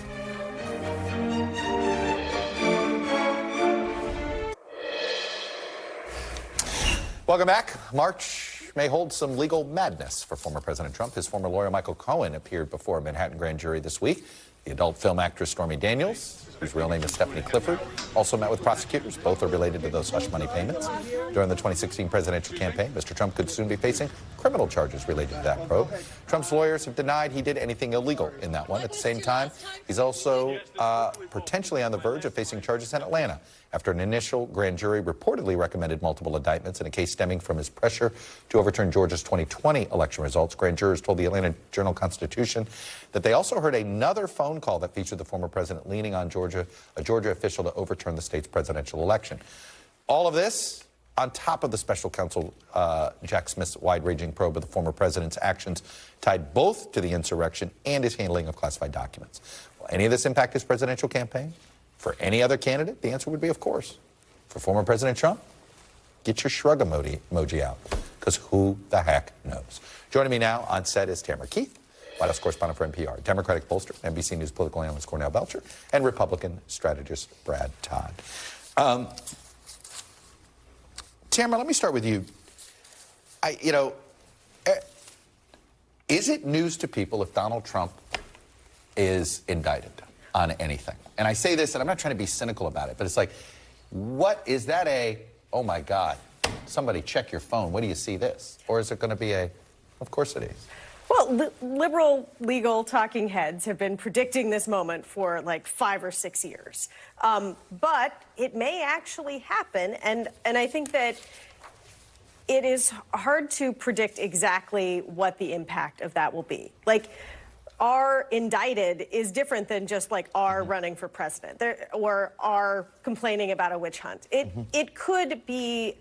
[SPEAKER 1] Welcome back. March may hold some legal madness for former President Trump. His former lawyer, Michael Cohen, appeared before a Manhattan grand jury this week. The adult film actress Stormy Daniels, whose real name is Stephanie Clifford, also met with prosecutors. Both are related to those hush money payments. During the 2016 presidential campaign, Mr. Trump could soon be facing criminal charges related to that probe. Trump's lawyers have denied he did anything illegal in that one. At the same time, he's also potentially on the verge of facing charges in Atlanta after an initial grand jury reportedly recommended multiple indictments in a case stemming from his pressure to overturn Georgia's 2020 election results. Grand jurors told the Atlanta Journal-Constitution that they also heard another phone call that featured the former president leaning on a Georgia official to overturn the state's presidential election. All of this on top of the special counsel Jack Smith's wide-ranging probe of the former president's actions tied both to the insurrection and his handling of classified documents. Will any of this impact his presidential campaign? For any other candidate, the answer would be, of course. For former President Trump, get your shrug emoji out, because who the heck knows? Joining me now on set is Tamara Keith, White House correspondent for NPR, Democratic pollster, NBC News political analyst Cornell Belcher, and Republican strategist Brad Todd. Tamara, let me start with you. Is it news to people if Donald Trump is indicted on anything? And I say this, and I'm not trying to be cynical about it, but it's like, what is that oh my God, somebody check your phone, what do you see this? Or is it going to be of course it is?
[SPEAKER 12] Well, liberal legal talking heads have been predicting this moment for like 5 or 6 years. But it may actually happen, and I think that it is hard to predict exactly what the impact of that will be. Like, are indicted is different than just like are running for president or are complaining about a witch hunt. It could be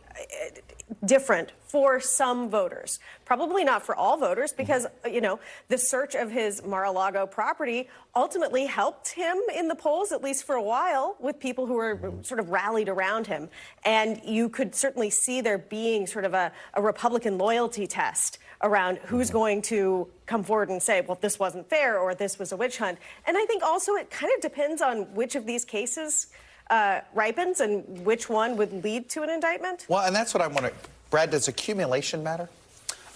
[SPEAKER 12] different for some voters, probably not for all voters, because the search of his Mar-a-Lago property ultimately helped him in the polls, at least for a while, with people who were sort of rallied around him. And you could certainly see there being sort of a Republican loyalty test around who's going to come forward and say, well, this wasn't fair or this was a witch hunt. And I think also it kind of depends on which of these cases ripens and which one would lead to an indictment.
[SPEAKER 1] Well, and that's what I want to... Brad, does accumulation matter?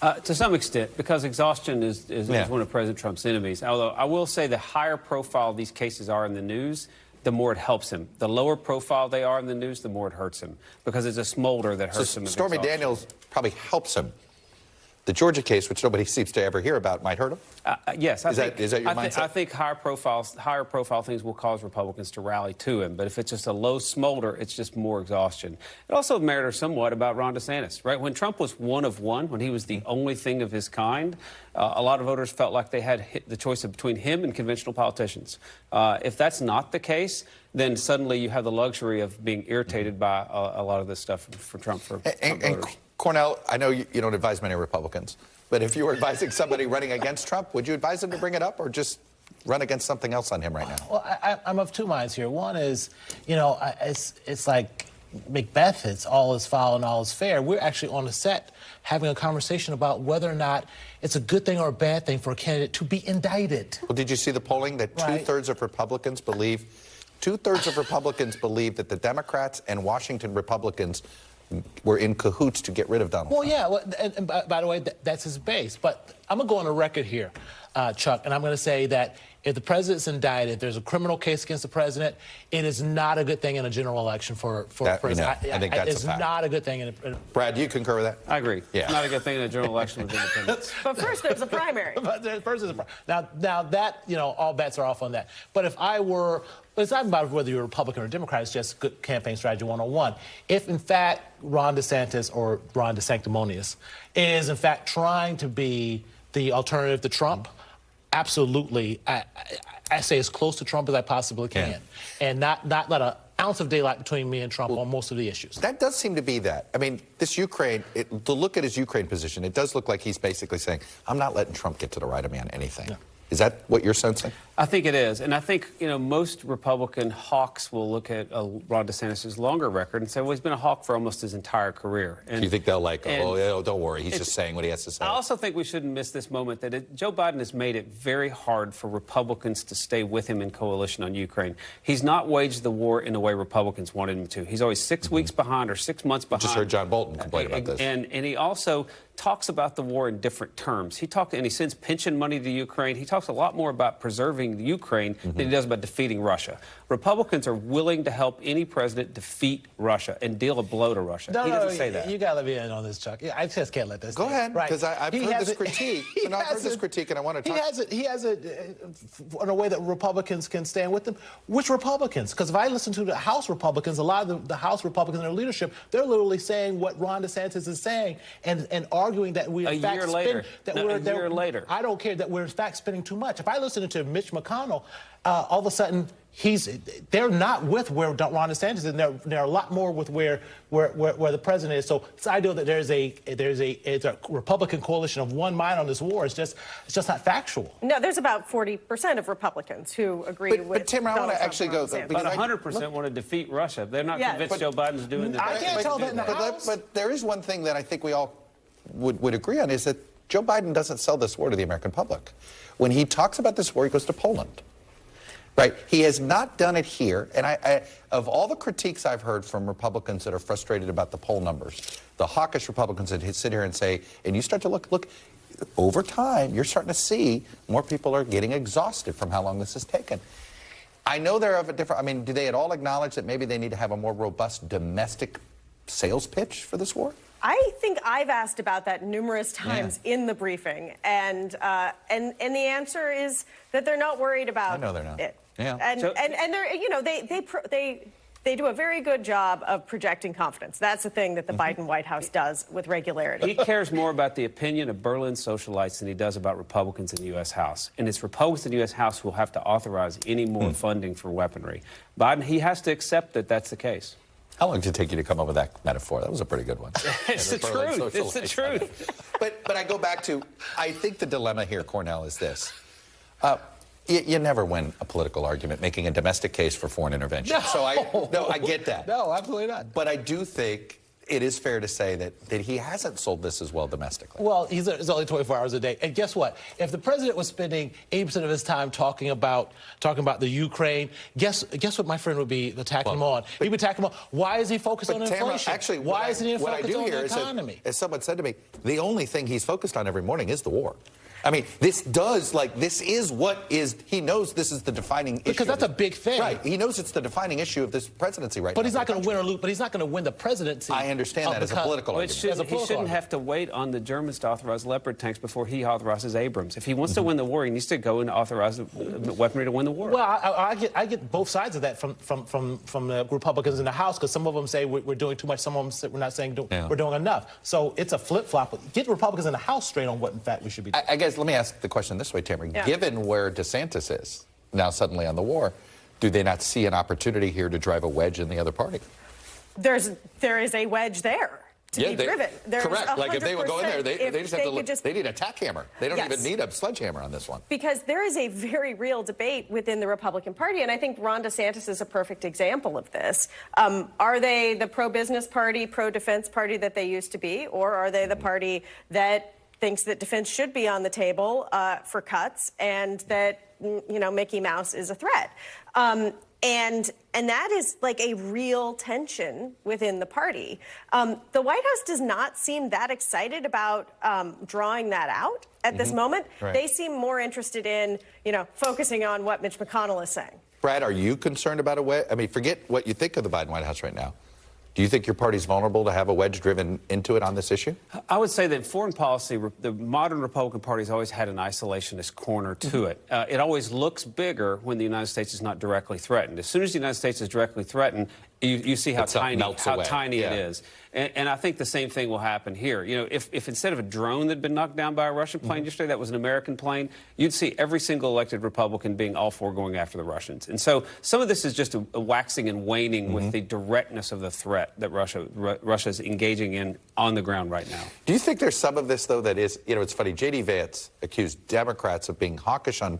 [SPEAKER 13] To some extent, because exhaustion is one of President Trump's enemies. Although I will say the higher profile these cases are in the news, the more it helps him. The lower profile they are in the news, the more it hurts him, because it's a smolder that hurts him.
[SPEAKER 1] Stormy Daniels probably helps him. The Georgia case, which nobody seems to ever hear about, might hurt him?
[SPEAKER 13] Yes.
[SPEAKER 1] Is that your mindset?
[SPEAKER 13] I think higher profile things will cause Republicans to rally to him. But if it's just a low smolder, it's just more exhaustion. It also matters somewhat about Ron DeSantis, right? When Trump was one of one, when he was the only thing of his kind, a lot of voters felt like they had the choice between him and conventional politicians. If that's not the case, then suddenly you have the luxury of being irritated by a lot of this stuff for Trump.
[SPEAKER 1] And Cornell, I know you don't advise many Republicans, but if you were advising somebody running against Trump, would you advise them to bring it up or just run against something else on him right now?
[SPEAKER 14] Well, I'm of two minds here. One is, it's like Macbeth, it's all is foul and all is fair. We're actually on the set having a conversation about whether or not it's a good thing or a bad thing for a candidate to be indicted.
[SPEAKER 1] Well, did you see the polling that two-thirds of Republicans believe that the Democrats and Washington Republicans were in cahoots to get rid of Donald Trump?
[SPEAKER 14] Well, yeah, and by the way, that's his base. But I'm going to go on the record here, Chuck, and I'm going to say that if the president's indicted, if there's a criminal case against the president, it is not a good thing in a general election for president.
[SPEAKER 1] I think that's
[SPEAKER 14] it's
[SPEAKER 1] a fact.
[SPEAKER 14] not a good thing.
[SPEAKER 1] Brad, do you concur with that?
[SPEAKER 13] I agree.
[SPEAKER 1] Yeah.
[SPEAKER 13] It's not a good thing in a general election with independents.
[SPEAKER 12] But first, there's a primary.
[SPEAKER 14] Now that, all bets are off on that. But if I were... It's not about whether you're a Republican or Democrat. It's just good campaign strategy 101. If, in fact, Ron DeSantis or Ron DeSanctimonious is, in fact, trying to be the alternative to Trump, absolutely, I say as close to Trump as I possibly can. And not let an ounce of daylight between me and Trump on most of the issues.
[SPEAKER 1] That does seem to be that. I mean, this Ukraine, to look at his Ukraine position, it does look like he's basically saying, I'm not letting Trump get to the right of me on anything. Yeah. Is that what you're sensing?
[SPEAKER 13] I think it is. And I think, most Republican hawks will look at Ron DeSantis' longer record and say, well, he's been a hawk for almost his entire career. And,
[SPEAKER 1] do you think they'll don't worry, he's just saying what he has to say?
[SPEAKER 13] I also think we shouldn't miss this moment that Joe Biden has made it very hard for Republicans to stay with him in coalition on Ukraine. He's not waged the war in the way Republicans wanted him to. He's always 6 weeks behind or 6 months behind.
[SPEAKER 1] Just heard John Bolton complain about this.
[SPEAKER 13] And he also talks about the war in different terms. And he sends pension money to Ukraine. He talks a lot more about preserving Ukraine than he does about defeating Russia. Republicans are willing to help any president defeat Russia and deal a blow to Russia. He doesn't say that.
[SPEAKER 14] You got to let me in on this, Chuck. I just can't let this
[SPEAKER 1] Go ahead, because I've heard this critique. I've heard this critique, and I want to talk.
[SPEAKER 14] He has it in a way that Republicans can stand with him. Which Republicans? Because if I listen to the House Republicans, a lot of the House Republicans in their leadership, they're literally saying what Ron DeSantis is saying and arguing that we in fact spend a year later. I don't care that we're in fact spending too much. If I listen to Mitch McConnell, all of a sudden they're not with where Ron DeSantis is, and they're a lot more with where the president is. So it's ideal that there's a Republican coalition of one mind on this war. It's just not factual.
[SPEAKER 12] No, there's about 40% of Republicans who agree with.
[SPEAKER 1] But Tim, I want to actually go.
[SPEAKER 13] About 100% want to defeat Russia. They're not convinced Joe Biden's doing this.
[SPEAKER 14] I can't tell that in the House.
[SPEAKER 1] But there is one thing that I think we all would agree on, is that Joe Biden doesn't sell this war to the American public. When he talks about this war, he goes to Poland. Right? He has not done it here. And I of all the critiques I've heard from Republicans that are frustrated about the poll numbers, the hawkish Republicans that sit here and say, and you start to look, over time, you're starting to see more people are getting exhausted from how long this has taken. I know they're of a different, do they at all acknowledge that maybe they need to have a more robust domestic sales pitch for this war?
[SPEAKER 12] I think I've asked about that numerous times in the briefing, and the answer is that they're not worried about
[SPEAKER 1] I know they're not.
[SPEAKER 12] it.
[SPEAKER 1] Yeah.
[SPEAKER 12] And they're they do a very good job of projecting confidence. That's the thing that the Biden White House does with regularity.
[SPEAKER 13] He cares more about the opinion of Berlin socialites than he does about Republicans in the U.S. House. And it's Republicans in the U.S. House who will have to authorize any more funding for weaponry. Biden, he has to accept that that's the case.
[SPEAKER 1] How long did it take you to come up with that metaphor? That was a pretty good one.
[SPEAKER 13] It's the truth. It's the truth.
[SPEAKER 1] But I go back to, I think the dilemma here, Cornell, is this. You never win a political argument making a domestic case for foreign intervention.
[SPEAKER 14] No.
[SPEAKER 1] I get that.
[SPEAKER 14] No, absolutely not.
[SPEAKER 1] But I do think it is fair to say that he hasn't sold this as well domestically.
[SPEAKER 14] Well, he's only 24 hours a day. And guess what? If the president was spending 80% of his time talking about the Ukraine, guess what my friend would be attacking him on? He would attack him on, why is he focused on inflation?
[SPEAKER 1] Actually,
[SPEAKER 14] why isn't he focused on the economy?
[SPEAKER 1] As someone said to me, the only thing he's focused on every morning is the war. I mean, this is what is, he knows this is the defining issue.
[SPEAKER 14] Because that's a big thing.
[SPEAKER 1] Right. He knows it's the defining issue of this presidency right now.
[SPEAKER 14] But he's not going to win or lose, but he's not going to win the presidency.
[SPEAKER 1] I understand that as a political argument.
[SPEAKER 13] He shouldn't have to wait on the Germans to authorize Leopard tanks before he authorizes Abrams. If he wants to win the war, he needs to go and authorize weaponry to win the war.
[SPEAKER 14] Well, I get both sides of that from the Republicans in the House, because some of them say we're doing too much, some of them say we're not saying we're doing enough. So it's a flip-flop. Get Republicans in the House straight on what, in fact, we should be doing.
[SPEAKER 1] I guess let me ask the question this way, Tamara. Yeah. Given where DeSantis is now suddenly on the war, do they not see an opportunity here to drive a wedge in the other party?
[SPEAKER 12] There is a wedge there to be driven.
[SPEAKER 1] Correct. Like if they would go in there, they just have to look. They need a tack hammer. They don't even need a sledgehammer on this one.
[SPEAKER 12] Because there is a very real debate within the Republican Party, and I think Ron DeSantis is a perfect example of this. Are they the pro-business party, pro-defense party that they used to be, or are they the party that thinks that defense should be on the table for cuts and that, you know, Mickey Mouse is a threat? And that is like a real tension within the party. The White House does not seem that excited about drawing that out at this moment. Right. They seem more interested in, you know, focusing on what Mitch McConnell is saying.
[SPEAKER 1] Brad, are you concerned about a wedge? I mean, forget what you think of the Biden White House right now. Do you think your party's vulnerable to have a wedge driven into it on this issue?
[SPEAKER 13] I would say that foreign policy, the modern Republican Party has always had an isolationist corner to it. It always looks bigger when the United States is not directly threatened. As soon as the United States is directly threatened, you see how tiny it is. And I think the same thing will happen here. You know, if instead of a drone that had been knocked down by a Russian plane yesterday, that was an American plane, you'd see every single elected Republican being all for going after the Russians. And so some of this is just a waxing and waning with the directness of the threat that Russia is engaging in on the ground right now.
[SPEAKER 1] Do you think there's some of this, though, that is, you know, it's funny, J.D. Vance accused Democrats of being hawkish on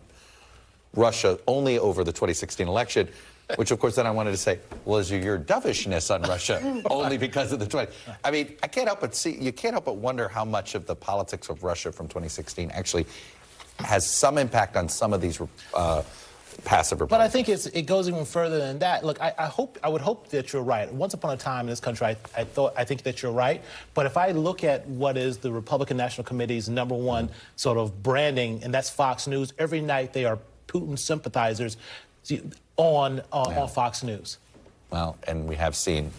[SPEAKER 1] Russia only over the 2016 election, which, of course, then I wanted to say, well, is your dovishness on Russia only because of the 20? I mean, you can't help but wonder how much of the politics of Russia from 2016 actually has some impact on some of these passive Republicans.
[SPEAKER 14] But I think it goes even further than that. Look, I would hope that you're right. Once upon a time in this country, I think that you're right. But if I look at what is the Republican National Committee's #1 sort of branding, and that's Fox News, every night they are Putin sympathizers on Fox News.
[SPEAKER 1] Well, and we have seen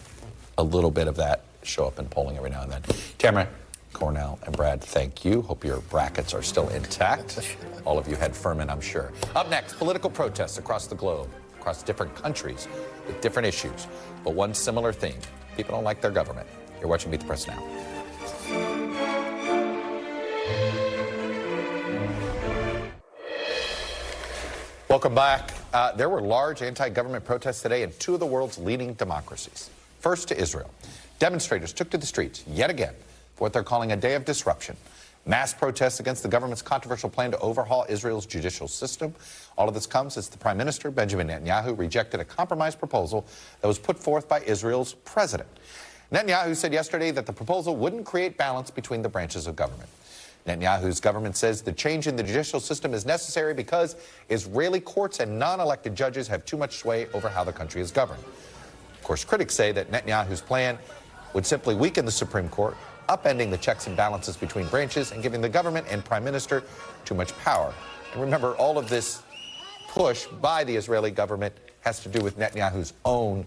[SPEAKER 1] a little bit of that show up in polling every now and then. Tamara, Cornell, and Brad, thank you. Hope your brackets are still intact. All of you had Furman, I'm sure. Up next, political protests across the globe, across different countries with different issues, but one similar theme. People don't like their government. You're watching Meet the Press Now. Welcome back. There were large anti-government protests today in two of the world's leading democracies. First to Israel. Demonstrators took to the streets yet again for what they're calling a day of disruption. Mass protests against the government's controversial plan to overhaul Israel's judicial system. All of this comes as the Prime Minister, Benjamin Netanyahu, rejected a compromise proposal that was put forth by Israel's president. Netanyahu said yesterday that the proposal wouldn't create balance between the branches of government. Netanyahu's government says the change in the judicial system is necessary because Israeli courts and non-elected judges have too much sway over how the country is governed. Of course, critics say that Netanyahu's plan would simply weaken the Supreme Court, upending the checks and balances between branches and giving the government and prime minister too much power. And remember, all of this push by the Israeli government has to do with Netanyahu's own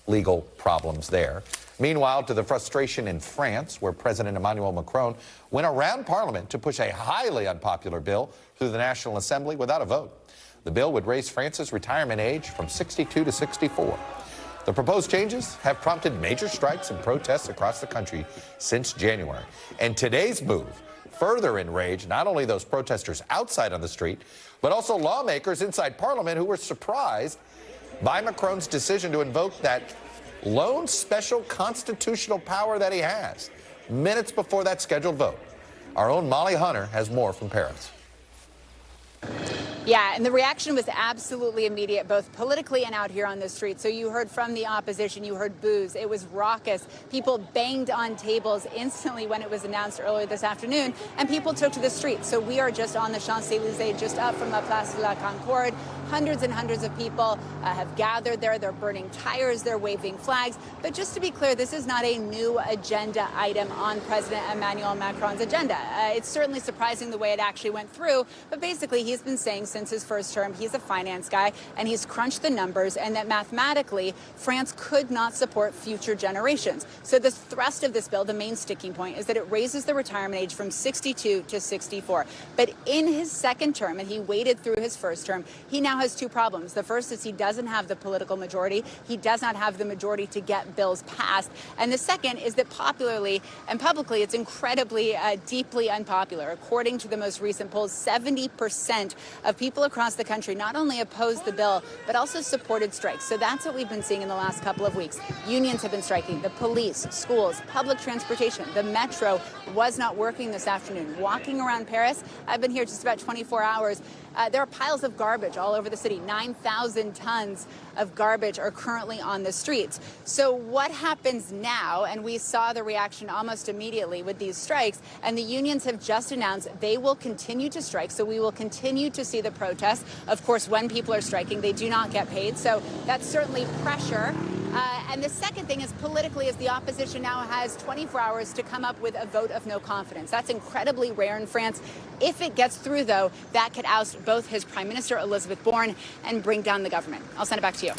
[SPEAKER 1] legal problems there. Meanwhile, to the frustration in France, where President Emmanuel Macron went around Parliament to push a highly unpopular bill through the National Assembly without a vote. The bill would raise France's retirement age from 62 to 64. The proposed changes have prompted major strikes and protests across the country since January. And today's move further enraged not only those protesters outside on the street, but also lawmakers inside Parliament who were surprised by Macron's decision to invoke that lone special constitutional power that he has minutes before that scheduled vote. Our own Molly Hunter has more from Paris.
[SPEAKER 15] Yeah, and the reaction was absolutely immediate, both politically and out here on the street. So you heard from the opposition, you heard boos. It was raucous. People banged on tables instantly when it was announced earlier this afternoon, and people took to the streets. So we are just on the Champs-Élysées, just up from La Place de la Concorde. Hundreds and hundreds of people have gathered there. They're burning tires, they're waving flags. But just to be clear, this is not a new agenda item on President Emmanuel Macron's agenda. It's certainly surprising the way it actually went through, but basically he's been saying since his first term he's a finance guy and he's crunched the numbers, and that mathematically France could not support future generations. So the thrust of this bill, the main sticking point, is that it raises the retirement age from 62 to 64. But in his second term, and he waited through his first term, he now has two problems. The first is he doesn't have the political majority. He does not have the majority to get bills passed. And the second is that popularly and publicly, it's incredibly deeply unpopular. According to the most recent polls, 70% of people across the country not only opposed the bill, but also supported strikes. So that's what we've been seeing in the last couple of weeks. Unions have been striking. The police, schools, public transportation, the metro was not working this afternoon. Walking around Paris, I've been here just about 24 hours. There are piles of garbage all over the city. 9,000 tons of garbage are currently on the streets. So what happens now, and we saw the reaction almost immediately with these strikes, and the unions have just announced they will continue to strike. So we will continue to see the protests. Of course, when people are striking, they do not get paid. So that's certainly pressure. And the second thing is politically, is the opposition now has 24 hours to come up with a vote of no confidence. That's incredibly rare in France. If it gets through, though, that could oust both his Prime Minister, Elizabeth Borne, and bring down the government. I'll send it back to you.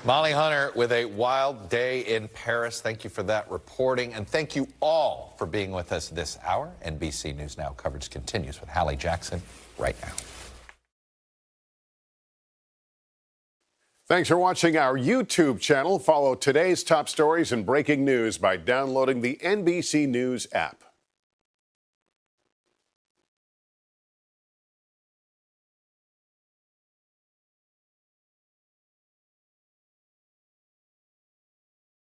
[SPEAKER 1] Molly Hunter with a wild day in Paris. Thank you for that reporting. And thank you all for being with us this hour. NBC News Now coverage continues with Hallie Jackson right now.
[SPEAKER 16] Thanks for watching our YouTube channel. Follow today's top stories and breaking news by downloading the NBC News app.